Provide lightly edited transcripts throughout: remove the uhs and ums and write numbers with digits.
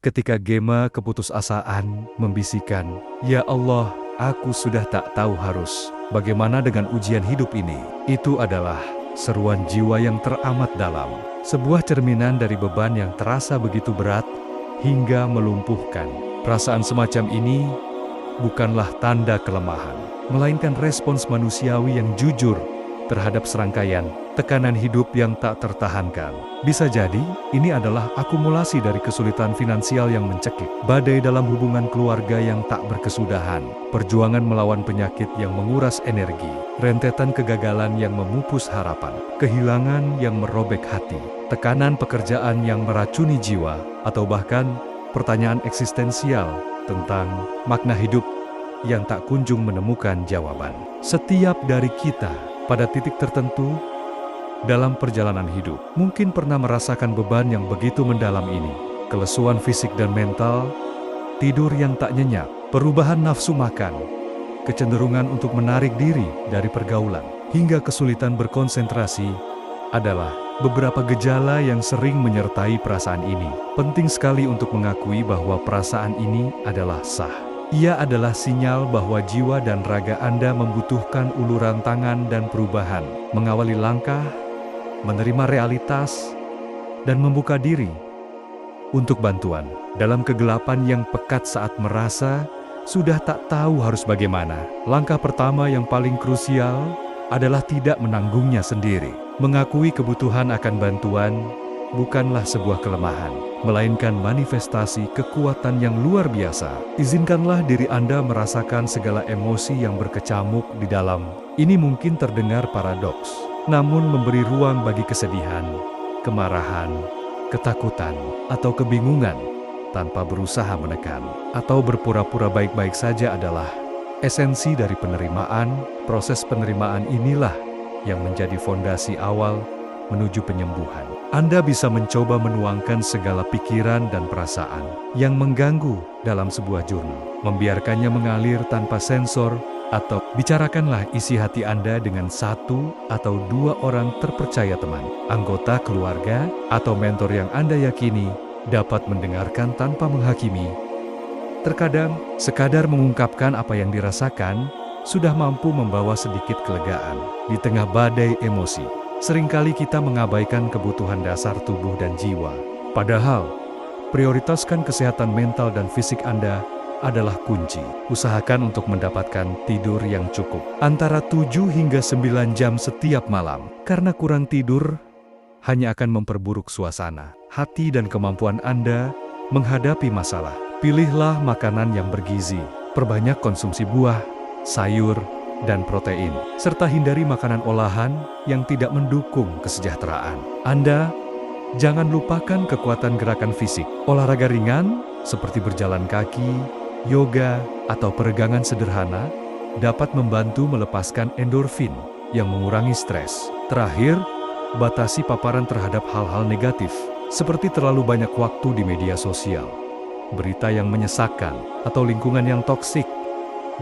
ketika gema keputusasaan membisikkan, "Ya Allah, aku sudah tak tahu harus bagaimana dengan ujian hidup ini." Itu adalah seruan jiwa yang teramat dalam, sebuah cerminan dari beban yang terasa begitu berat hingga melumpuhkan. Perasaan semacam ini bukanlah tanda kelemahan, melainkan respons manusiawi yang jujur terhadap serangkaian tekanan hidup yang tak tertahankan. Bisa jadi, ini adalah akumulasi dari kesulitan finansial yang mencekik, badai dalam hubungan keluarga yang tak berkesudahan, perjuangan melawan penyakit yang menguras energi, rentetan kegagalan yang memupus harapan, kehilangan yang merobek hati, tekanan pekerjaan yang meracuni jiwa, atau bahkan pertanyaan eksistensial tentang makna hidup yang tak kunjung menemukan jawaban. Setiap dari kita pada titik tertentu dalam perjalanan hidup mungkin pernah merasakan beban yang begitu mendalam ini, kelesuan fisik dan mental, tidur yang tak nyenyak, perubahan nafsu makan, kecenderungan untuk menarik diri dari pergaulan, hingga kesulitan berkonsentrasi adalah beberapa gejala yang sering menyertai perasaan ini. Penting sekali untuk mengakui bahwa perasaan ini adalah sah. Ia adalah sinyal bahwa jiwa dan raga Anda membutuhkan uluran tangan dan perubahan, mengawali langkah, menerima realitas, dan membuka diri untuk bantuan. Dalam kegelapan yang pekat saat merasa sudah tak tahu harus bagaimana, langkah pertama yang paling krusial adalah tidak menanggungnya sendiri. Mengakui kebutuhan akan bantuan bukanlah sebuah kelemahan, melainkan manifestasi kekuatan yang luar biasa. Izinkanlah diri Anda merasakan segala emosi yang berkecamuk di dalam. Ini mungkin terdengar paradoks, namun memberi ruang bagi kesedihan, kemarahan, ketakutan, atau kebingungan tanpa berusaha menekan atau berpura-pura baik-baik saja adalah esensi dari penerimaan. Proses penerimaan inilah yang menjadi fondasi awal menuju penyembuhan. Anda bisa mencoba menuangkan segala pikiran dan perasaan yang mengganggu dalam sebuah jurnal, membiarkannya mengalir tanpa sensor, atau bicarakanlah isi hati Anda dengan satu atau dua orang terpercaya, teman, anggota keluarga, atau mentor yang Anda yakini dapat mendengarkan tanpa menghakimi. Terkadang, sekadar mengungkapkan apa yang dirasakan sudah mampu membawa sedikit kelegaan di tengah badai emosi. Seringkali kita mengabaikan kebutuhan dasar tubuh dan jiwa. Padahal, prioritaskan kesehatan mental dan fisik Anda adalah kunci. Usahakan untuk mendapatkan tidur yang cukup, antara 7 hingga 9 jam setiap malam. Karena kurang tidur hanya akan memperburuk suasana hati dan kemampuan Anda menghadapi masalah. Pilihlah makanan yang bergizi, perbanyak konsumsi buah, sayur, dan protein, serta hindari makanan olahan yang tidak mendukung kesejahteraan Anda. Jangan lupakan kekuatan gerakan fisik. Olahraga ringan seperti berjalan kaki, yoga, atau peregangan sederhana dapat membantu melepaskan endorfin yang mengurangi stres. Terakhir, batasi paparan terhadap hal-hal negatif, seperti terlalu banyak waktu di media sosial, berita yang menyesakkan, atau lingkungan yang toksik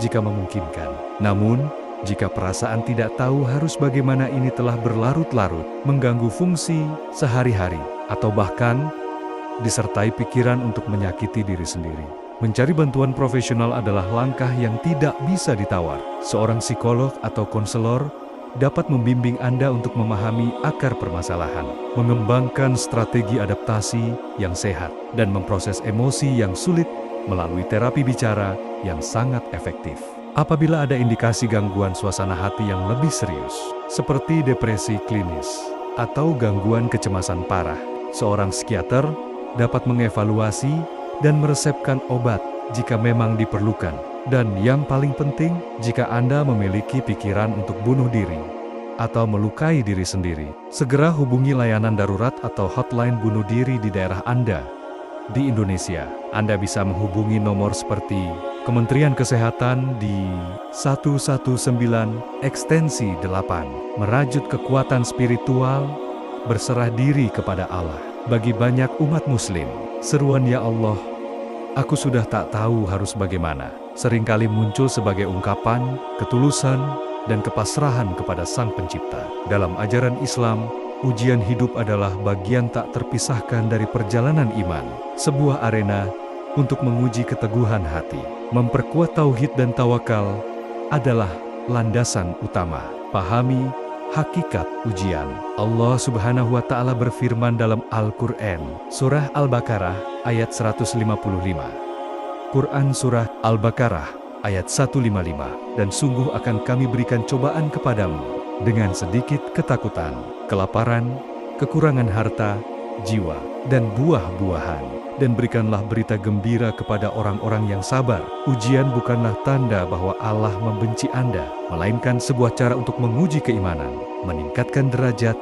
jika memungkinkan. Namun, jika perasaan tidak tahu harus bagaimana ini telah berlarut-larut, mengganggu fungsi sehari-hari, atau bahkan disertai pikiran untuk menyakiti diri sendiri, mencari bantuan profesional adalah langkah yang tidak bisa ditawar. Seorang psikolog atau konselor dapat membimbing Anda untuk memahami akar permasalahan, mengembangkan strategi adaptasi yang sehat, dan memproses emosi yang sulit melalui terapi bicara yang sangat efektif. Apabila ada indikasi gangguan suasana hati yang lebih serius, seperti depresi klinis atau gangguan kecemasan parah, seorang psikiater dapat mengevaluasi dan meresepkan obat jika memang diperlukan. Dan yang paling penting, jika Anda memiliki pikiran untuk bunuh diri atau melukai diri sendiri, segera hubungi layanan darurat atau hotline bunuh diri di daerah Anda. Di Indonesia, Anda bisa menghubungi nomor seperti Kementerian Kesehatan di 119 ekstensi 8, merajut kekuatan spiritual, berserah diri kepada Allah. Bagi banyak umat muslim, seruan "Ya Allah, aku sudah tak tahu harus bagaimana" seringkali muncul sebagai ungkapan ketulusan dan kepasrahan kepada Sang Pencipta. Dalam ajaran Islam, Ujian hidup adalah bagian tak terpisahkan dari perjalanan iman, sebuah arena untuk menguji keteguhan hati. Memperkuat tauhid dan tawakal adalah landasan utama. Pahami hakikat ujian. Allah Subhanahu wa Ta'ala berfirman dalam Al-Quran, Surah Al-Baqarah ayat 155. Quran Surah Al-Baqarah ayat 155. Dan sungguh akan kami berikan cobaan kepadamu dengan sedikit ketakutan, kelaparan, kekurangan harta, jiwa, dan buah-buahan. Dan berikanlah berita gembira kepada orang-orang yang sabar. Ujian bukanlah tanda bahwa Allah membenci Anda, melainkan sebuah cara untuk menguji keimanan, meningkatkan derajat,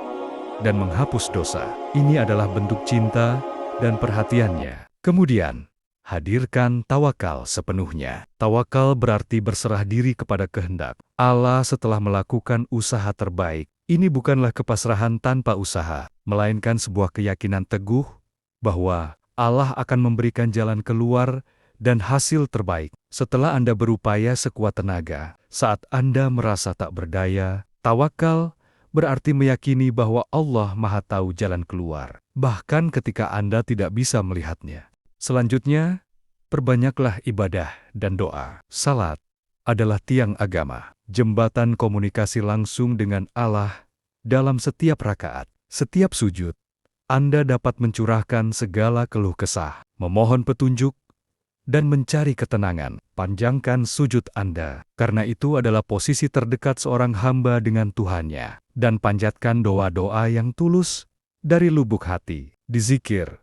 dan menghapus dosa. Ini adalah bentuk cinta dan perhatiannya. Kemudian, hadirkan tawakal sepenuhnya. Tawakal berarti berserah diri kepada kehendak Allah setelah melakukan usaha terbaik. Ini bukanlah kepasrahan tanpa usaha, melainkan sebuah keyakinan teguh bahwa Allah akan memberikan jalan keluar dan hasil terbaik. Setelah Anda berupaya sekuat tenaga, saat Anda merasa tak berdaya, tawakal berarti meyakini bahwa Allah Maha Tahu jalan keluar, bahkan ketika Anda tidak bisa melihatnya. Selanjutnya, perbanyaklah ibadah dan doa. Salat adalah tiang agama, jembatan komunikasi langsung dengan Allah dalam setiap rakaat, setiap sujud. Anda dapat mencurahkan segala keluh kesah, memohon petunjuk, dan mencari ketenangan. Panjangkan sujud Anda, karena itu adalah posisi terdekat seorang hamba dengan Tuhannya. Dan panjatkan doa-doa yang tulus dari lubuk hati. Dizikir,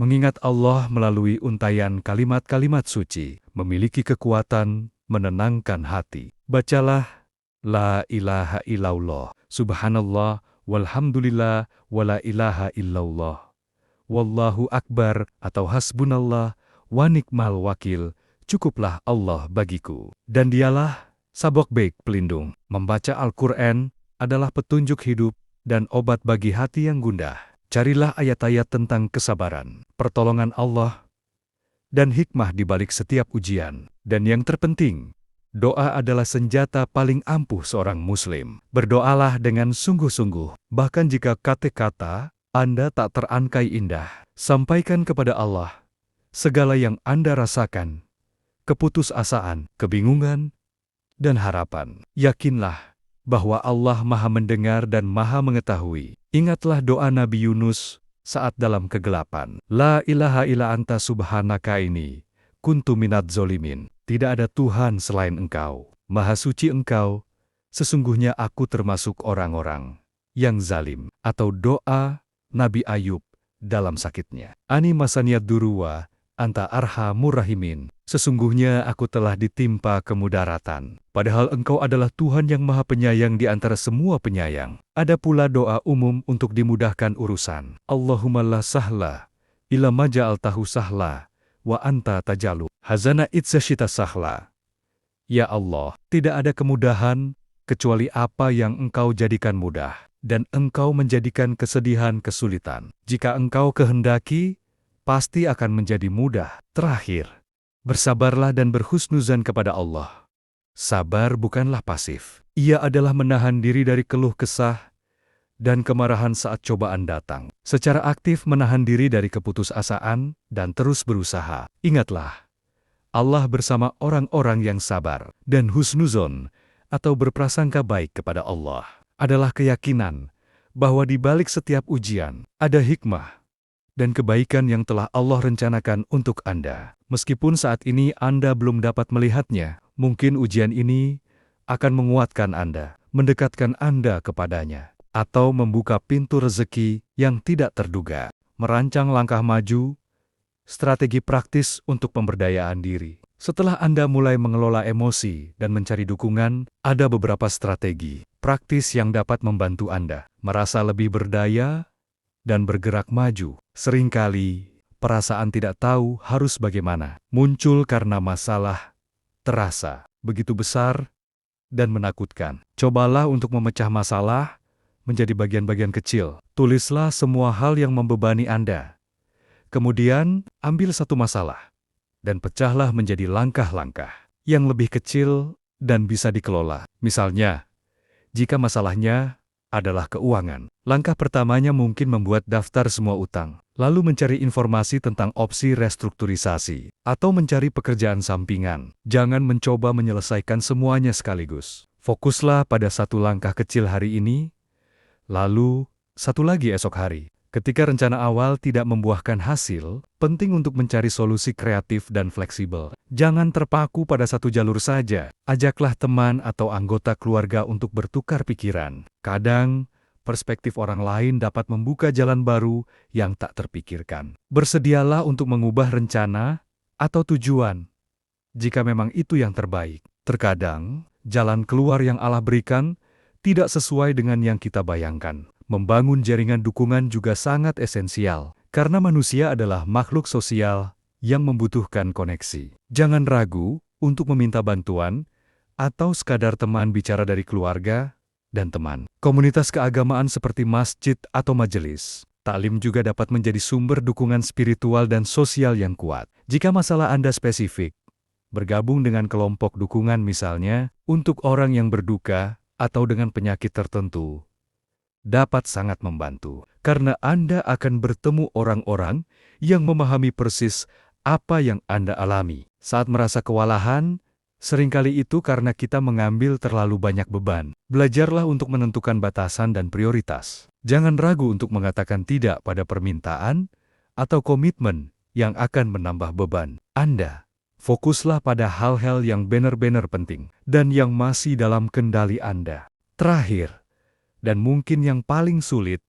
mengingat Allah melalui untayan kalimat-kalimat suci, memiliki kekuatan menenangkan hati. Bacalah, La ilaha illallah, subhanallah, walhamdulillah, wala ilaha illallah, wallahu akbar, atau hasbunallah, wa nikmal wakil, cukuplah Allah bagiku. Dan dialah sabok baik pelindung. Membaca Al-Quran adalah petunjuk hidup dan obat bagi hati yang gundah. Carilah ayat-ayat tentang kesabaran, pertolongan Allah, dan hikmah di balik setiap ujian. Dan yang terpenting, doa adalah senjata paling ampuh seorang Muslim. Berdoalah dengan sungguh-sungguh, bahkan jika kata-kata Anda tak terangkai indah. Sampaikan kepada Allah segala yang Anda rasakan, keputusasaan, kebingungan, dan harapan. Yakinlah bahwa Allah Maha Mendengar dan Maha Mengetahui. Ingatlah doa Nabi Yunus saat dalam kegelapan. La ilaha illa anta subhanaka ini, kuntu minadz zolimin. Tidak ada Tuhan selain Engkau. Maha suci Engkau, sesungguhnya aku termasuk orang-orang yang zalim. Atau doa Nabi Ayub dalam sakitnya. Ani masaniyad duruwa, anta arhamur rahimin. Sesungguhnya aku telah ditimpa kemudaratan. Padahal Engkau adalah Tuhan yang Maha Penyayang di antara semua penyayang. Ada pula doa umum untuk dimudahkan urusan. Allahumma la sahla, illa ma ja'altahu sahla, wa anta tajalu hazana idzashita sahla. Ya Allah, tidak ada kemudahan kecuali apa yang Engkau jadikan mudah, dan Engkau menjadikan kesedihan kesulitan. Jika Engkau kehendaki, pasti akan menjadi mudah. Terakhir, bersabarlah dan berhusnuzan kepada Allah. Sabar bukanlah pasif. Ia adalah menahan diri dari keluh kesah dan kemarahan saat cobaan datang. Secara aktif menahan diri dari keputusasaan dan terus berusaha. Ingatlah, Allah bersama orang-orang yang sabar. Dan husnuzon atau berprasangka baik kepada Allah adalah keyakinan bahwa di balik setiap ujian ada hikmah dan kebaikan yang telah Allah rencanakan untuk Anda. Meskipun saat ini Anda belum dapat melihatnya, mungkin ujian ini akan menguatkan Anda, mendekatkan Anda kepadanya, atau membuka pintu rezeki yang tidak terduga, merancang langkah maju, strategi praktis untuk pemberdayaan diri. Setelah Anda mulai mengelola emosi dan mencari dukungan, ada beberapa strategi praktis yang dapat membantu Anda merasa lebih berdaya dan bergerak maju. Seringkali, perasaan tidak tahu harus bagaimana muncul karena masalah terasa begitu besar dan menakutkan. Cobalah untuk memecah masalah menjadi bagian-bagian kecil. Tulislah semua hal yang membebani Anda. Kemudian, ambil satu masalah dan pecahlah menjadi langkah-langkah yang lebih kecil dan bisa dikelola. Misalnya, jika masalahnya adalah keuangan. Langkah pertamanya mungkin membuat daftar semua utang, lalu mencari informasi tentang opsi restrukturisasi, atau mencari pekerjaan sampingan. Jangan mencoba menyelesaikan semuanya sekaligus. Fokuslah pada satu langkah kecil hari ini, lalu satu lagi esok hari. Ketika rencana awal tidak membuahkan hasil, penting untuk mencari solusi kreatif dan fleksibel. Jangan terpaku pada satu jalur saja. Ajaklah teman atau anggota keluarga untuk bertukar pikiran. Kadang, perspektif orang lain dapat membuka jalan baru yang tak terpikirkan. Bersedialah untuk mengubah rencana atau tujuan, jika memang itu yang terbaik. Terkadang, jalan keluar yang Allah berikan tidak sesuai dengan yang kita bayangkan. Membangun jaringan dukungan juga sangat esensial, karena manusia adalah makhluk sosial yang membutuhkan koneksi. Jangan ragu untuk meminta bantuan atau sekadar teman bicara dari keluarga dan teman. Komunitas keagamaan seperti masjid atau majelis taklim juga dapat menjadi sumber dukungan spiritual dan sosial yang kuat. Jika masalah Anda spesifik, bergabung dengan kelompok dukungan misalnya untuk orang yang berduka atau dengan penyakit tertentu dapat sangat membantu, karena Anda akan bertemu orang-orang yang memahami persis apa yang Anda alami. Saat merasa kewalahan, seringkali itu karena kita mengambil terlalu banyak beban. Belajarlah untuk menentukan batasan dan prioritas. Jangan ragu untuk mengatakan tidak pada permintaan atau komitmen yang akan menambah beban Anda. Fokuslah pada hal-hal yang benar-benar penting dan yang masih dalam kendali Anda. Terakhir, dan mungkin yang paling sulit,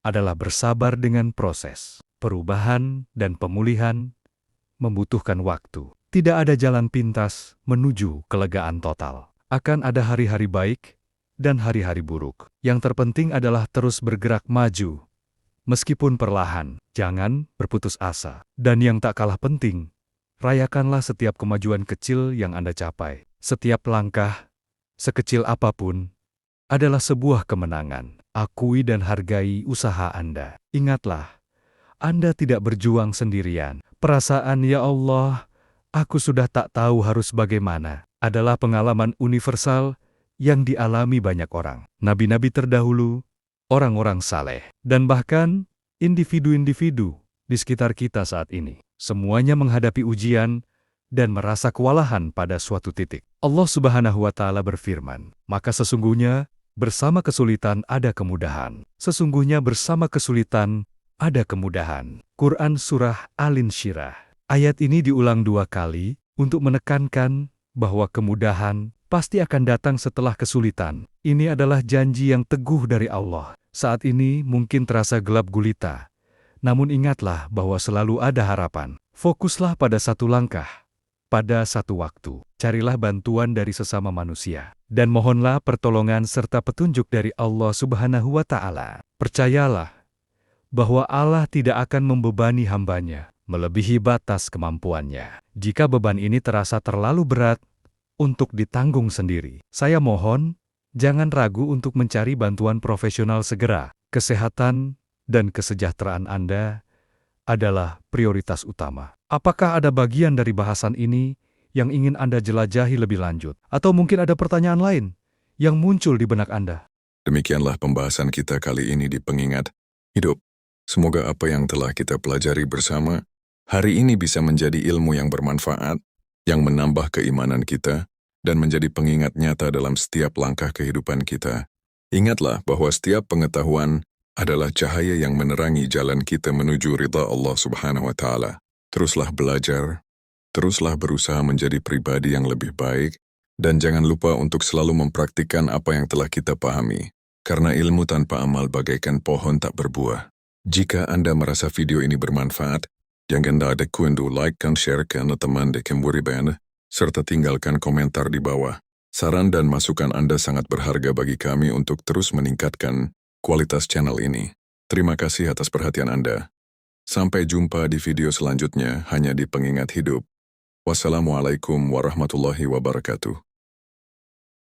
adalah bersabar dengan proses. Perubahan dan pemulihan membutuhkan waktu. Tidak ada jalan pintas menuju kelegaan total. Akan ada hari-hari baik dan hari-hari buruk. Yang terpenting adalah terus bergerak maju. Meskipun perlahan, jangan berputus asa. Dan yang tak kalah penting, rayakanlah setiap kemajuan kecil yang Anda capai. Setiap langkah, sekecil apapun, adalah sebuah kemenangan. Akui dan hargai usaha Anda. Ingatlah, Anda tidak berjuang sendirian. Perasaan "Ya Allah, aku sudah tak tahu harus bagaimana" adalah pengalaman universal yang dialami banyak orang. Nabi-nabi terdahulu, orang-orang saleh, dan bahkan individu-individu di sekitar kita saat ini. Semuanya menghadapi ujian dan merasa kewalahan pada suatu titik. Allah Subhanahu wa Ta'ala berfirman, "Maka sesungguhnya bersama kesulitan ada kemudahan. Sesungguhnya bersama kesulitan ada kemudahan." Quran Surah Al-Insyirah. Ayat ini diulang 2 kali untuk menekankan bahwa kemudahan pasti akan datang setelah kesulitan. Ini adalah janji yang teguh dari Allah. Saat ini mungkin terasa gelap gulita, namun ingatlah bahwa selalu ada harapan. Fokuslah pada satu langkah, pada satu waktu. Carilah bantuan dari sesama manusia, dan mohonlah pertolongan serta petunjuk dari Allah Subhanahu wa Ta'ala. Percayalah bahwa Allah tidak akan membebani hambanya melebihi batas kemampuannya. Jika beban ini terasa terlalu berat untuk ditanggung sendiri, saya mohon, jangan ragu untuk mencari bantuan profesional segera. Kesehatan dan kesejahteraan Anda adalah prioritas utama. Apakah ada bagian dari bahasan ini yang ingin Anda jelajahi lebih lanjut? Atau mungkin ada pertanyaan lain yang muncul di benak Anda? Demikianlah pembahasan kita kali ini di Pengingat Hidup. Semoga apa yang telah kita pelajari bersama hari ini bisa menjadi ilmu yang bermanfaat, yang menambah keimanan kita, dan menjadi pengingat nyata dalam setiap langkah kehidupan kita. Ingatlah bahwa setiap pengetahuan adalah cahaya yang menerangi jalan kita menuju ridha Allah Subhanahu wa Ta'ala. Teruslah belajar, teruslah berusaha menjadi pribadi yang lebih baik, dan jangan lupa untuk selalu mempraktikkan apa yang telah kita pahami, karena ilmu tanpa amal bagaikan pohon tak berbuah. Jika Anda merasa video ini bermanfaat, jangan lupa like dan share ke teman di Kemburiban, serta tinggalkan komentar di bawah. Saran dan masukan Anda sangat berharga bagi kami untuk terus meningkatkan kualitas channel ini. Terima kasih atas perhatian Anda. Sampai jumpa di video selanjutnya hanya di Pengingat Hidup. Wassalamualaikum warahmatullahi wabarakatuh.